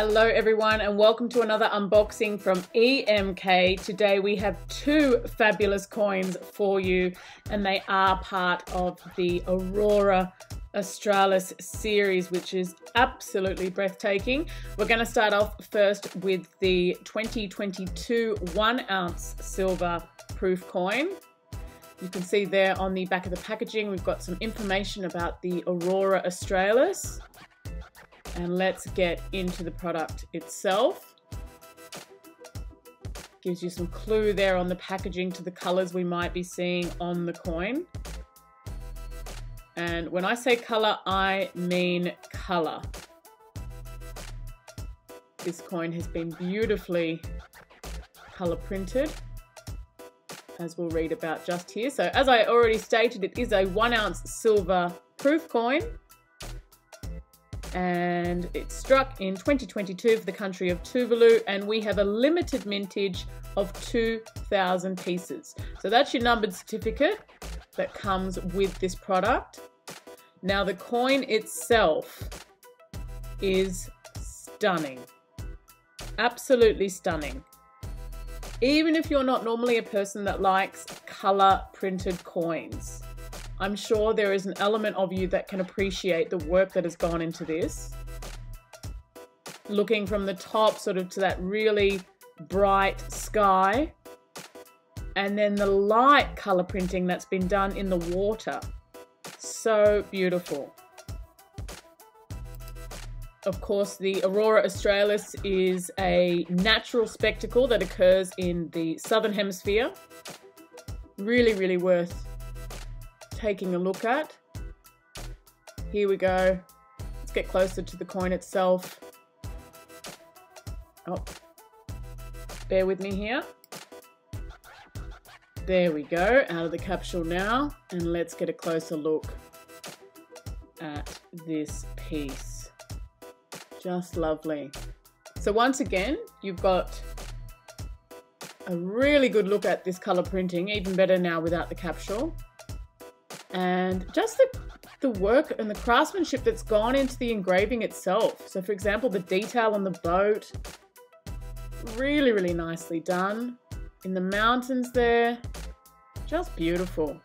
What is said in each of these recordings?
Hello everyone and welcome to another unboxing from EMK. Today we have two fabulous coins for you and they are part of the Aurora Australis series, which is absolutely breathtaking. We're going to start off first with the 2022 1 ounce silver proof coin. You can see there on the back of the packaging we've got some information about the Aurora Australis. And let's get into the product itself. Gives you some clue there on the packaging to the colors we might be seeing on the coin. And when I say color, I mean color. This coin has been beautifully color printed, as we'll read about just here. So as I already stated, it is a 1 ounce silver proof coin. And it struck in 2022 for the country of Tuvalu, and we have a limited mintage of 2,000 pieces. So that's your numbered certificate that comes with this product. Now the coin itself is stunning, absolutely stunning. Even if you're not normally a person that likes color printed coins, I'm sure there is an element of you that can appreciate the work that has gone into this. Looking from the top sort of to that really bright sky, and then the light color printing that's been done in the water. So beautiful. Of course, the Aurora Australis is a natural spectacle that occurs in the Southern Hemisphere. Really, really worth taking a look at. Here we go. Let's get closer to the coin itself. Oh, bear with me here. There we go, out of the capsule now, and let's get a closer look at this piece. Just lovely. So once again, you've got a really good look at this color printing, even better now without the capsule. And just the work and the craftsmanship that's gone into the engraving itself. So for example, the detail on the boat, really, really nicely done. In the mountains there, just beautiful.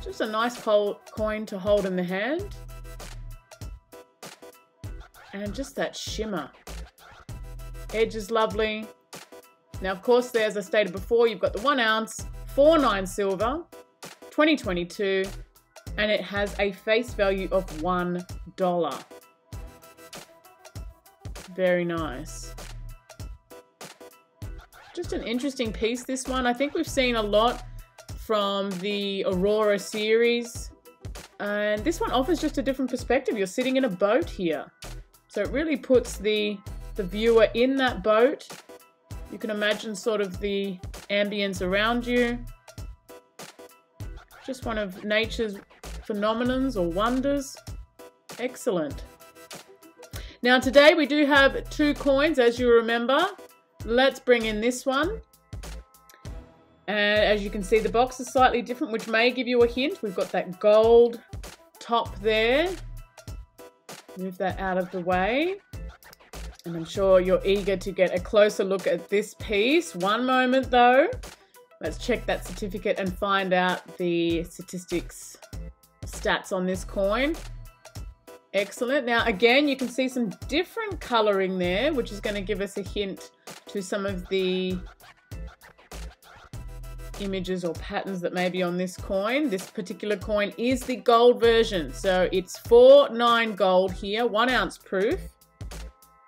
Just a nice coin to hold in the hand. And just that shimmer. Edge is lovely. Now, of course, there, as I stated before, you've got the 1 ounce, 4.9 silver, 2022, and it has a face value of $1. Very nice. Just an interesting piece, this one. I think we've seen a lot from the Aurora series, and this one offers just a different perspective. You're sitting in a boat here, so it really puts the viewer in that boat. You can imagine sort of the ambience around you. Just one of nature's phenomenons or wonders. Excellent. Now today we do have two coins, as you remember. Let's bring in this one. And as you can see, the box is slightly different, which may give you a hint. We've got that gold top there. Move that out of the way. And I'm sure you're eager to get a closer look at this piece. One moment though. Let's check that certificate and find out the statistics, stats on this coin. Excellent. Now again, you can see some different coloring there, which is going to give us a hint to some of the images or patterns that may be on this coin. This particular coin is the gold version. So it's 4.9 gold here, 1 ounce proof.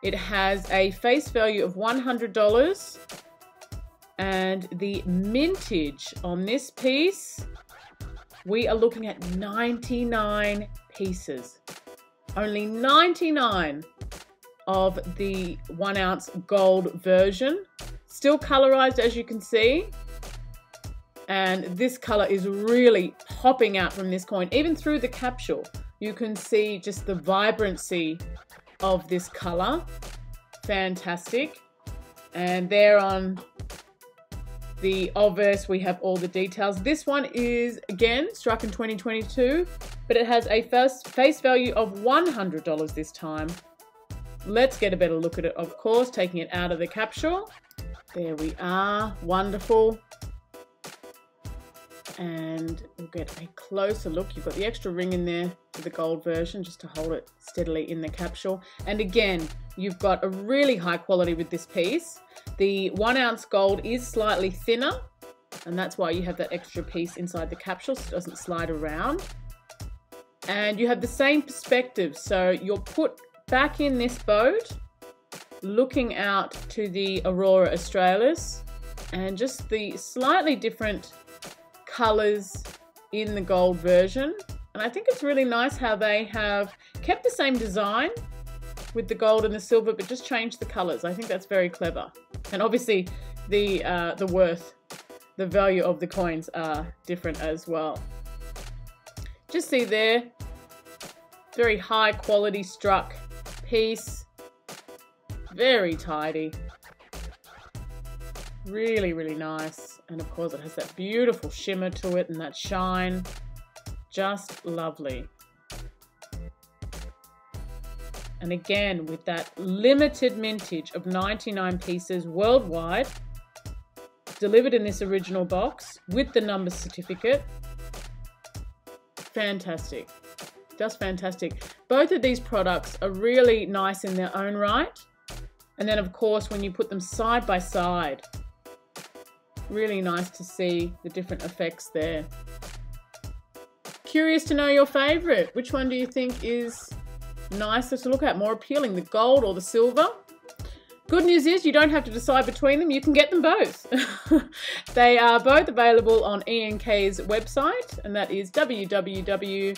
It has a face value of $100. And the mintage on this piece, we are looking at 99 pieces. Only 99 of the 1 ounce gold version. Still colorized, as you can see. And this color is really popping out from this coin. Even through the capsule, you can see just the vibrancy of this color. Fantastic. And there on the obverse, we have all the details. This one is, again, struck in 2022, but it has a face value of $100 this time. let's get a better look at it, of course, taking it out of the capsule. There we are, wonderful. And we'll get a closer look. You've got the extra ring in there for the gold version just to hold it steadily in the capsule. And again, you've got a really high quality with this piece. The 1 ounce gold is slightly thinner, and that's why you have that extra piece inside the capsule so it doesn't slide around. And you have the same perspective, so you're put back in this boat, looking out to the Aurora Australis, and just the slightly different colors in the gold version. And I think it's really nice how they have kept the same design with the gold and the silver, but just changed the colors. I think that's very clever. And obviously the value of the coins are different as well. Just see there, very high quality struck piece, very tidy, really, really nice. And of course it has that beautiful shimmer to it and that shine, just lovely. And again, with that limited mintage of 99 pieces worldwide, delivered in this original box with the number certificate. Fantastic, just fantastic. Both of these products are really nice in their own right. And then of course, when you put them side by side, really nice to see the different effects there. Curious to know your favorite. Which one do you think is nicer to look at, more appealing, the gold or the silver? Good news is you don't have to decide between them. You can get them both. They are both available on EMK's website, and that is www.emk.com.